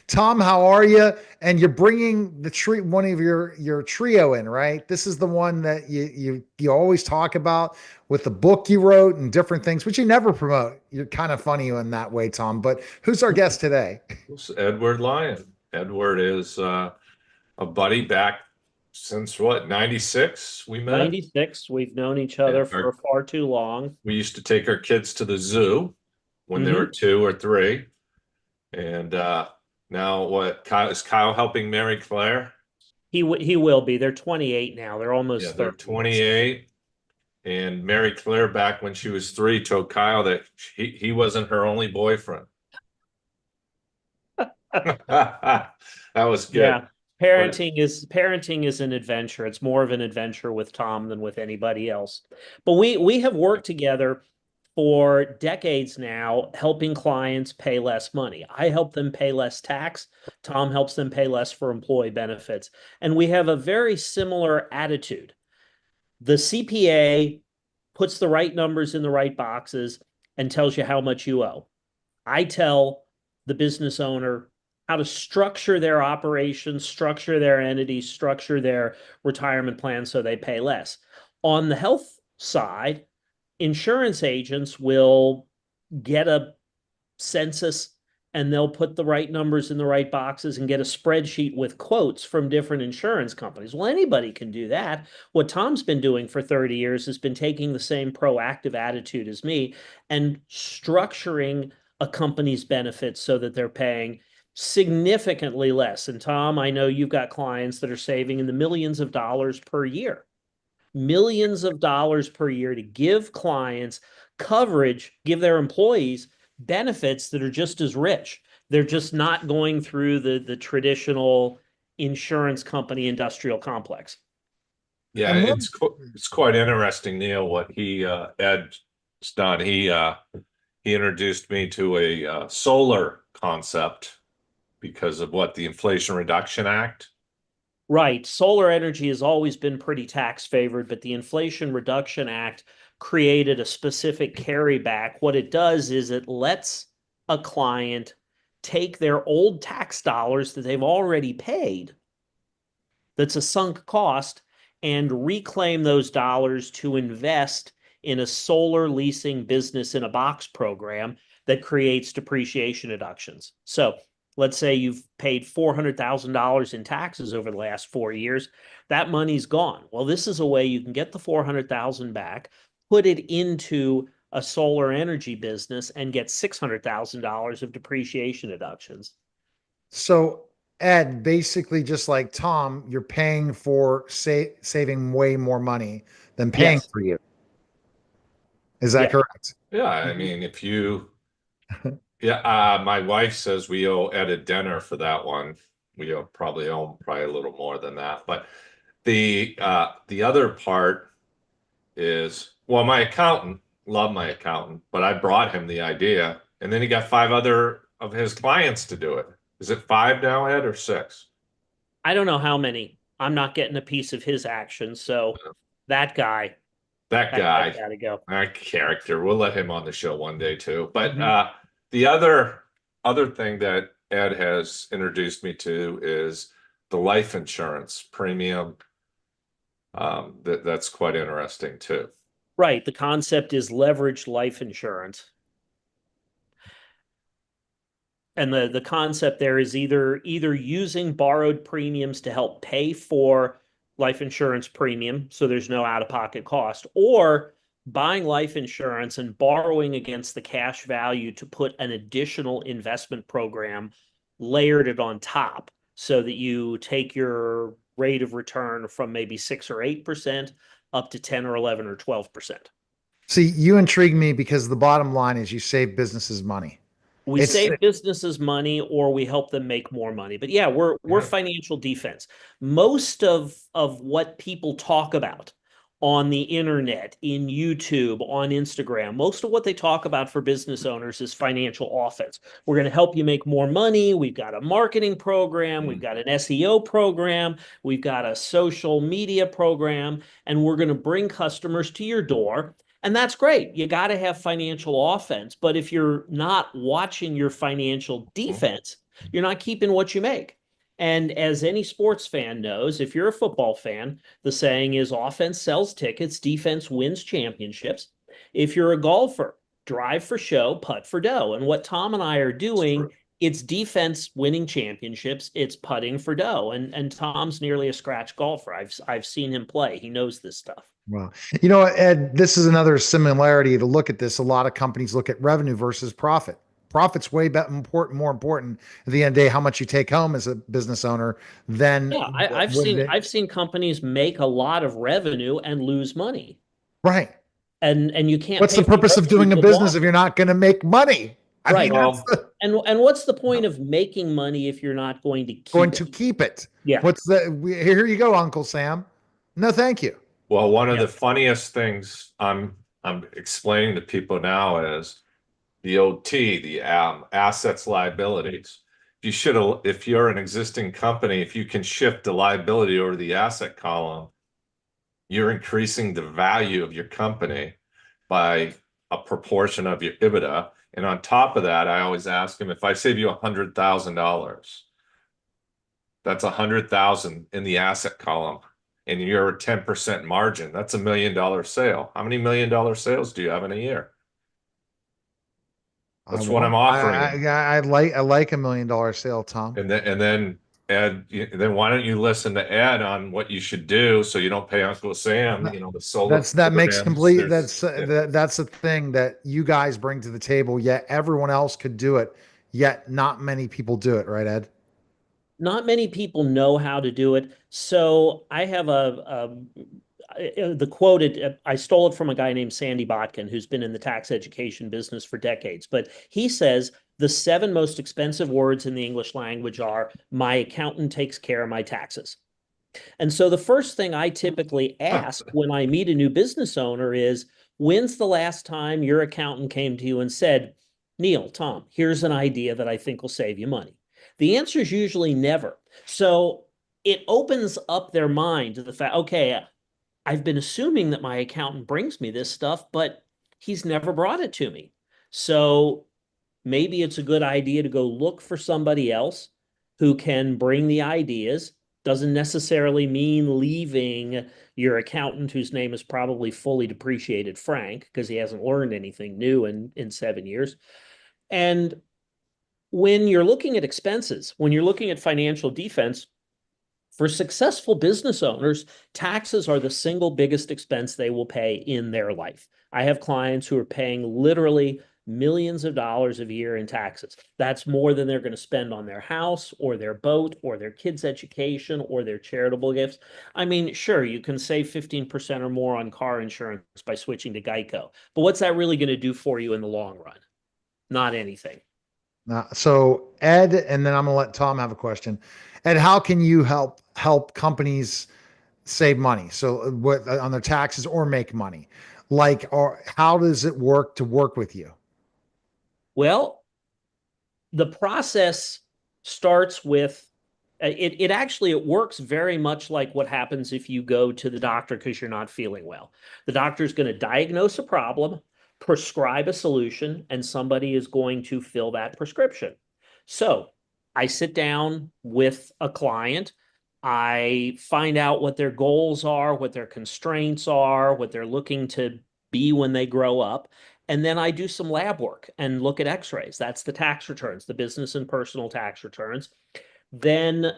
Tom, how are you? And you're bringing one of your trio in, right? This is the one that you always talk about with the book you wrote and different things, which you never promote. You're kind of funny in that way, Tom. But who's our guest today? It's Edward Lyon. Edward is a buddy back since what, 96 we met? 96. We've known each And other for far too long. we used to take our kids to the zoo when they were Hmm. 2 or 3. And now what, is Kyle helping Mary Claire? He will be. They're 28 now. They're Yeah, almost they're 30. 28. And Mary Claire, back when she was 3, told Kyle that he wasn't her only boyfriend. That was good. Yeah. Parenting is an adventure. It's more of an adventure with Tom than with anybody else. But we have worked together for decades now, helping clients pay less money. I help them pay less tax. Tom helps them pay less for employee benefits. And we have a very similar attitude. The CPA puts the right numbers in the right boxes and tells you how much you owe. I tell the business owner how to structure their operations, structure their entities, structure their retirement plan so they pay less. On the health side, insurance agents will get a census and they'll put the right numbers in the right boxes and get a spreadsheet with quotes from different insurance companies. Well, anybody can do that. What Tom's been doing for 30 years has been taking the same proactive attitude as me and structuring a company's benefits so that they're paying significantly less. And Tom, I know you've got clients that are saving in the millions of dollars per year. Millions of dollars per year to give clients coverage, give their employees benefits that are just as rich. They're just not going through the traditional insurance company industrial complex. Yeah, And it's quite interesting, Neil, what Ed's done. He introduced me to a solar concept because of what, the Inflation Reduction Act. Right. Solar energy has always been pretty tax favored, but the Inflation Reduction Act created a specific carryback. What it does is it lets a client take their old tax dollars that they've already paid, that's a sunk cost, and reclaim those dollars to invest in a solar leasing business in a box program that creates depreciation deductions. So let's say you've paid $400,000 in taxes over the last 4 years. That money's gone. Well, this is a way you can get the 400,000 back, put it into a solar energy business, and get $600,000 of depreciation deductions. so Ed, basically just like Tom, you're paying for saving way more money than paying Yes. for you. Is that Yeah. correct? Yeah, I Mhm. mean, if you, yeah, my wife says we owe Ed a dinner for that one. We probably a little more than that. But the other part is, well, my accountant, love my accountant, but I brought him the idea, and then he got 5 other of his clients to do it. Is it 5 now, Ed, or 6? I don't know how many. I'm not getting a piece of his action. So that guy, That that guy's guy, got to go. that character. We'll let him on the show one day too. But Mhm. the other thing that Ed has introduced me to is the life insurance premium. That's quite interesting too. Right. The concept is leveraged life insurance. And the concept there is either using borrowed premiums to help pay for life insurance premium, so there's no out-of-pocket cost, or buying life insurance and borrowing against the cash value to put an additional investment program, layered it on top so that you take your rate of return from maybe 6 or 8% up to 10 or 11 or 12%. See, you intrigue me because the bottom line is you save businesses money. We It's save businesses money or we help them make more money. But yeah, we're Yeah. financial defense. Most of what people talk about on the internet, in YouTube, on Instagram, most of what they talk about for business owners is financial offense. We're going to help you make more money. We've got a marketing program, we've got an SEO program, we've got a social media program, and we're going to bring customers to your door. And that's great. You got to have financial offense. But if you're not watching your financial defense, You're not keeping what you make. And as any sports fan knows, if you're a football fan, the saying is offense sells tickets, defense wins championships. If you're a golfer, drive for show, putt for dough. And what Tom and I are doing, it's defense winning championships, it's putting for dough. And Tom's nearly a scratch golfer. I've seen him play. He knows this stuff. Well, you know, Ed, this is another similarity to look at this. A lot of companies look at revenue versus profit. Profit's way more important at the end of the day, how much you take home as a business owner than Yeah, I've seen companies make a lot of revenue and lose money. Right. And you can't. What's the purpose of doing a business if you're not going to make money? Right. And what's the point of making money if you're not going to keep it? Yeah. Here you go, Uncle Sam. No, thank you. Well, one of the funniest things I'm explaining to people now is the OT, the assets liabilities. If you're an existing company, if you can shift the liability over the asset column, you're increasing the value of your company by a proportion of your EBITDA. And on top of that, I always ask them, if I save you $100,000, that's $100,000 in the asset column, and you're a 10% margin. That's $1 million sale. How many $1 million sales do you have in a year? That's what I'm offering. I like $1 million sale, Tom. And then Ed, then why don't you listen to Ed on what you should do so you don't pay Uncle Sam, you know, the solar. That makes complete, that's the thing that you guys bring to the table, yet everyone else could do it, yet not many people do it, right, Ed? Not many people know how to do it. So I have the quote, I stole it from a guy named Sandy Botkin, who's been in the tax education business for decades. But he says the 7 most expensive words in the English language are, my accountant takes care of my taxes. And so the first thing I typically ask when I meet a new business owner is, when's the last time your accountant came to you and said, Neil, Tom, here's an idea that I think will save you money? The answer is usually never. So it opens up their mind to the fact, okay, I've been assuming that my accountant brings me this stuff, but he's never brought it to me. So maybe it's a good idea to go look for somebody else who can bring the ideas. Doesn't necessarily mean leaving your accountant, whose name is probably fully depreciated, Frank, because he hasn't learned anything new in 7 years. And when you're looking at expenses, when you're looking at financial defense, for successful business owners, taxes are the single biggest expense they will pay in their life. I have clients who are paying literally millions of dollars a year in taxes. That's more than they're going to spend on their house or their boat or their kids' education or their charitable gifts. I mean, sure, you can save 15% or more on car insurance by switching to Geico, but what's that really going to do for you in the long run? Not anything. So Ed, and then I'm going to let Tom have a question. Ed, how can you help companies save money? So what on their taxes or make money? Or how does it work to work with you? Well, the process starts with it works very much like what happens if you go to the doctor because you're not feeling well. The doctor is going to diagnose a problem, prescribe a solution, and somebody is going to fill that prescription. So I sit down with a client. I find out what their goals are, what their constraints are, what they're looking to be when they grow up. And then I do some lab work and look at x-rays. That's the tax returns, the business and personal tax returns. Then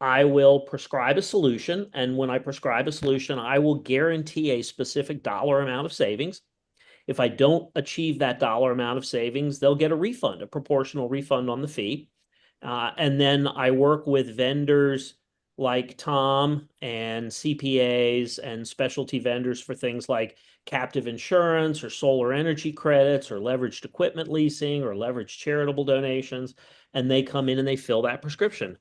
I will prescribe a solution. And when I prescribe a solution, I will guarantee a specific dollar amount of savings. If I don't achieve that dollar amount of savings, they'll get a refund, a proportional refund on the fee. And then I work with vendors like Tom and CPAs and specialty vendors for things like captive insurance or solar energy credits or leveraged equipment leasing or leveraged charitable donations. And they come in and they fill that prescription.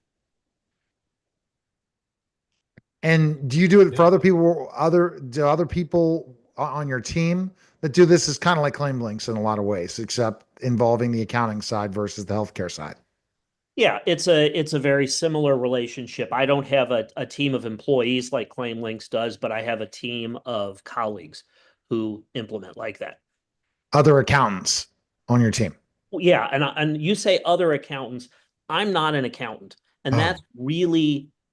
And do you do it for other people, do other people on your team that do this? Is kind of like ClaimLinks in a lot of ways, except involving the accounting side versus the healthcare side. Yeah, it's a very similar relationship. I don't have a team of employees like ClaimLinks does, but I have a team of colleagues who implement like that. Other accountants on your team. Yeah, and you say other accountants. I'm not an accountant. And Oh.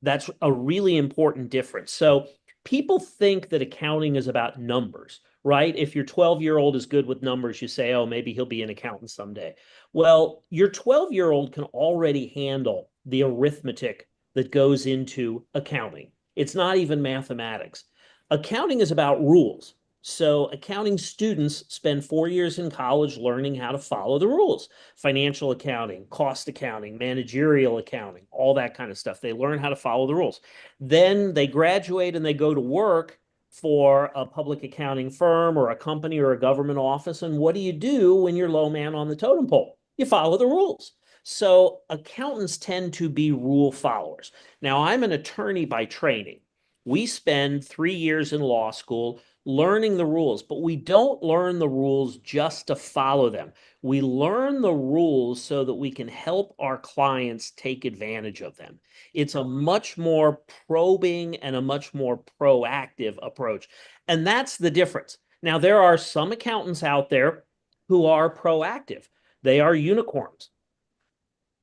that's a really important difference. So people think that accounting is about numbers, right? If your 12-year-old is good with numbers, you say, oh, maybe he'll be an accountant someday. Well, your 12-year-old can already handle the arithmetic that goes into accounting. It's not even mathematics. Accounting is about rules. So accounting students spend 4 years in college learning how to follow the rules. Financial accounting, cost accounting, managerial accounting, all that kind of stuff. They learn how to follow the rules. Then they graduate and they go to work for a public accounting firm or a company or a government office. And what do you do when you're low man on the totem pole? You follow the rules. So accountants tend to be rule followers. Now, I'm an attorney by training. We spend 3 years in law school learning the rules, but we don't learn the rules just to follow them. We learn the rules so that we can help our clients take advantage of them. It's a much more probing and a much more proactive approach. And that's the difference. Now, there are some accountants out there who are proactive. They are unicorns.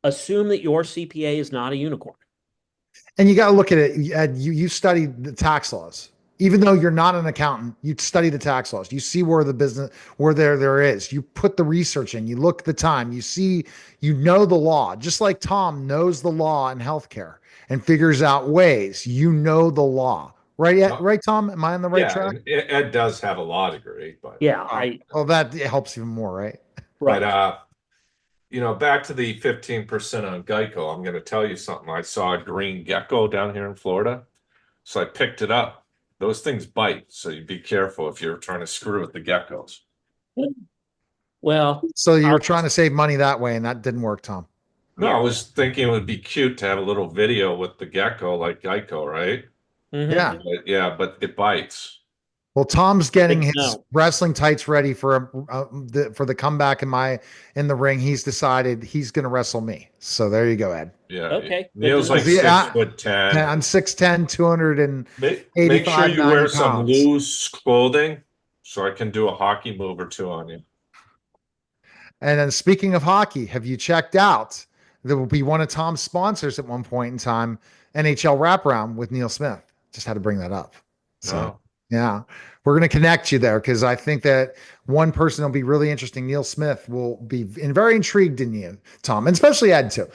Assume that your CPA is not a unicorn. And you got to look at it. You studied the tax laws, even though you're not an accountant. You study the tax laws. You see where the business, where there is. You put the research in. You look at the time. You see, you know the law. Just like Tom knows the law in healthcare and figures out ways. You know the law, right? Yeah, right, Tom. Am I on the right track? Ed does have a law degree, but yeah, well, that helps even more, right? Right. But back to the 15% on Geico, I'm going to tell you something. I saw a green gecko down here in Florida, so I picked it up. Those things bite, so you be careful if you're trying to screw with the geckos. Well, so you were trying to save money that way, and that didn't work, Tom. No, I was thinking it would be cute to have a little video with the gecko like Geico, right? Yeah. But it bites. Well, Tom's getting his wrestling tights ready for the comeback in the ring. He's decided he's going to wrestle me. So there you go, Ed. Yeah. Okay. Neil's like 6'10". Yeah, I'm 6'10", 285. Make sure you wear pounds. some loose clothing so I can do a hockey move or two on you. And then speaking of hockey, have you checked out? There will be one of Tom's sponsors at one point in time, NHL Wraparound with Neil Smith. Just had to bring that up. So. Yeah, we're going to connect you there because I think that one person will be really interesting. Neil Smith will be very intrigued in you, Tom, and especially Ed too.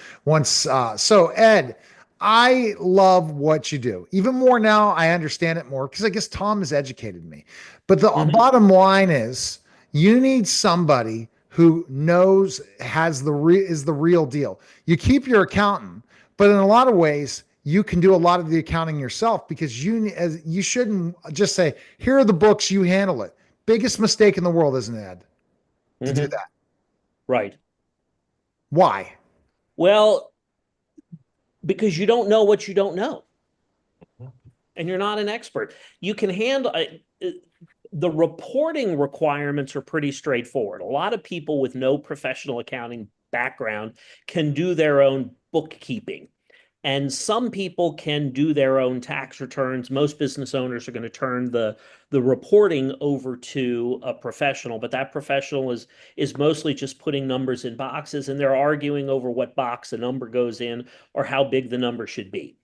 So Ed, I love what you do. Even more now, I understand it more because I guess Tom has educated me. But the bottom line is, you need somebody who knows is the real deal. You keep your accountant, but in a lot of ways, you can do a lot of the accounting yourself because you shouldn't just say, here are the books, you handle it. Biggest mistake in the world, isn't it, Ed? To do that. Right. Why? Well, because you don't know what you don't know. And you're not an expert. You can handle the reporting requirements are pretty straightforward. A lot of people with no professional accounting background can do their own bookkeeping. And some people can do their own tax returns. Most business owners are going to turn the reporting over to a professional, but that professional is mostly just putting numbers in boxes, and they're arguing over what box a number goes in or how big the number should be.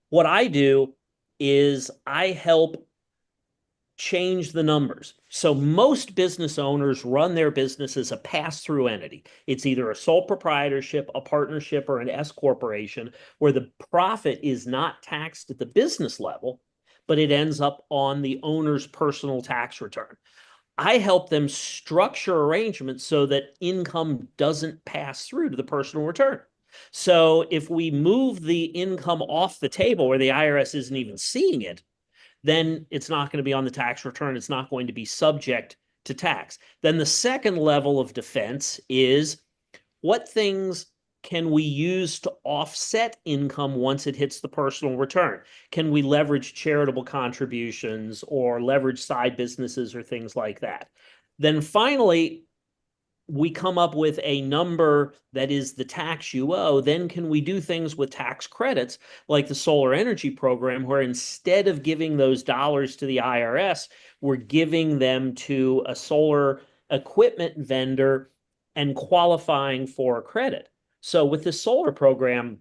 What I do is I help change the numbers. So most business owners run their business as a pass-through entity. It's either a sole proprietorship, a partnership, or an S corporation where the profit is not taxed at the business level, but it ends up on the owner's personal tax return. I help them structure arrangements so that income doesn't pass through to the personal return. So if we move the income off the table where the IRS isn't even seeing it, then it's not going to be on the tax return. It's not going to be subject to tax. Then the second level of defense is, what things can we use to offset income once it hits the personal return? Can we leverage charitable contributions or leverage side businesses or things like that? Then finally, we come up with a number that is the tax you owe. Then can we do things with tax credits like the solar energy program, where instead of giving those dollars to the IRS, we're giving them to a solar equipment vendor and qualifying for a credit. So with this solar program,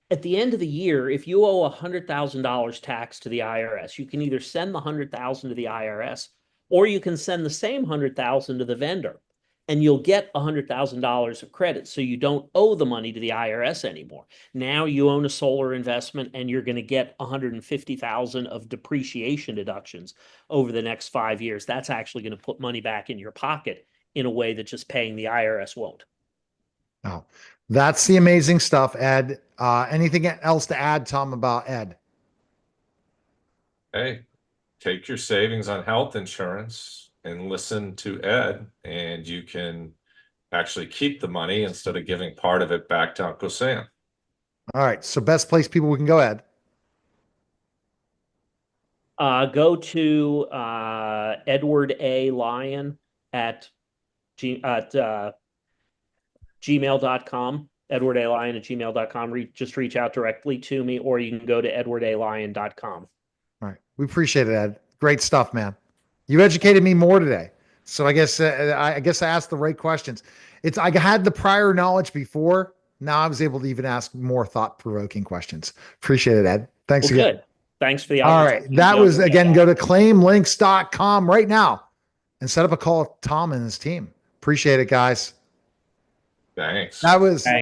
at the end of the year, if you owe $100,000 tax to the IRS, you can either send the $100,000 to the IRS, or you can send the same $100,000 to the vendor, and you'll get $100,000 of credit. So you don't owe the money to the IRS anymore. Now you own a solar investment, and you're going to get $150,000 of depreciation deductions over the next 5 years. That's actually going to put money back in your pocket in a way that just paying the IRS won't. Oh, that's the amazing stuff, Ed. Anything else to add, Tom, about Ed? Hey, take your savings on health insurance and listen to Ed, and you can actually keep the money instead of giving part of it back to Uncle Sam. All right. So best place people we can go, Ed. Go to Edward A. Lyon at gmail.com, Edward A. Lyon at gmail.com. Just reach out directly to me, or you can go to edwardalyon.com. All right. We appreciate it, Ed. Great stuff, man. You educated me more today. So I guess I asked the right questions. I had the prior knowledge before. Now I was able to even ask more thought-provoking questions. Appreciate it, Ed. Thanks again. Good. Thanks for the All right. That was, again, go to ClaimLinks.com right now and set up a call with Tom and his team. Appreciate it, guys. Thanks. That was